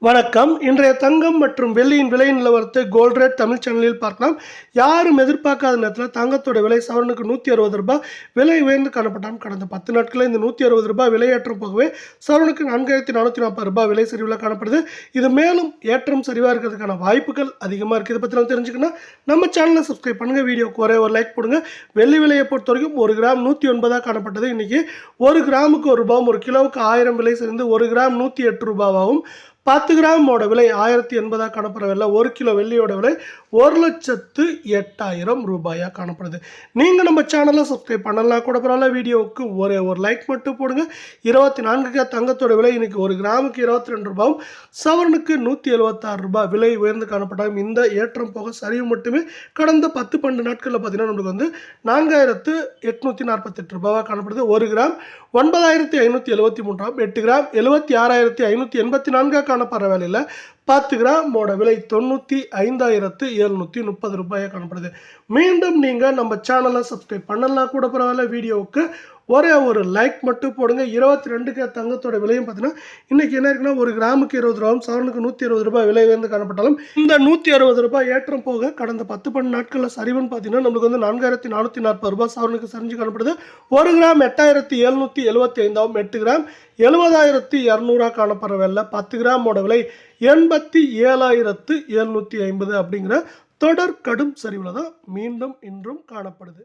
வணக்கம். இன்றைய தங்கம் மற்றும் வெள்ளியின் விலை நிலவரத்தை கோல்ட் ரேட் தமிழ் சேனலில் பார்க்கலாம். யாரும் எதிர்பார்க்காத நேரத்தில் தங்கத்தோட விலை சவரனுக்கு ₹160 விலை உயர்ந்து காணப்பட்டாலும் கடந்த 10 நாட்களில் இந்த ₹160 விலையேற்றம் போகவே சவரனுக்கு ₹4440 விலை சரிவில் காணப்படுது. இது மேலும் ஏற்றம் சரிவாக இருக்கிறதுக்கான வாய்ப்புகள் அதிகமாக இருக்குது. இதை பற்றி நம்ம தெரிஞ்சுக்கணும். நம்ம சேனலை சப்ஸ்கிரைப் பண்ணுங்கள், வீடியோக்கு ஒரே ஒரு லைக் போடுங்க. வெள்ளி விலையை பொறுத்த வரைக்கும் 1 கிராம் 109 காணப்பட்டது. இன்றைக்கி 1 கிராமுக்கு ₹1, 1 கிலோவுக்கு 1000 விலை சேர்ந்து 1 கிராம் ₹108 10 கிராமோட விலை 1080 காணப்படுறதில்ல. 1 கிலோ வெள்ளியோட விலை ₹1,08,000 காணப்படுது. நீங்கள் நம்ம சேனலை சப்ஸ்கிரைப் பண்ணலாம் கூட பரவாயில்ல, வீடியோவுக்கு ஒரே ஒரு லைக் மட்டும் போடுங்க. 24 தங்கத்தோட விலை இன்னைக்கு 1 கிராமுக்கு ₹22, சவரனுக்கு ₹176 விலை உயர்ந்து காணப்பட்டாலும் இந்த ஏற்றம் போக சரிவு மட்டுமே கடந்த 10-12 நாட்களில் பார்த்தீங்கன்னா நம்மளுக்கு வந்து ₹4848 காணப்படுது. 1 கிராம் 9573, 8 கிராம் 76584 காணப்படுற வேலையில் 10 கிராமோட விலை ₹95,730 காணப்படுது. மீண்டும் நீங்கள் நம்ம சேனலை சப்ஸ்கிரைப் பண்ணலாம் கூட பரவாயில்ல, வீடியோவுக்கு ஒரே ஒரு லைக் மட்டும் போடுங்க. 22 தங்கத்தோட விலையும் பார்த்தீங்கன்னா இன்றைக்கி என்ன இருக்குன்னா 1 கிராமுக்கு ₹20, சவரனுக்கு ₹120 விலை உயர்ந்து காணப்பட்டாலும் இந்த ₹160 ஏற்றம் போக கடந்த 10-12 நாட்களில் சரிவுன்னு பார்த்தீங்கன்னா நம்மளுக்கு வந்து ₹4440 சவரனுக்கு சரிஞ்சு காணப்படுது. 1 கிராம் 8775, 8 கிராம் 70,200 காணப்படுற வேலை 10 கிராமோட விலை 87,750 அப்படிங்கிற தொடர் கடும் சரிவில் தான் மீண்டும் இன்றும் காணப்படுது.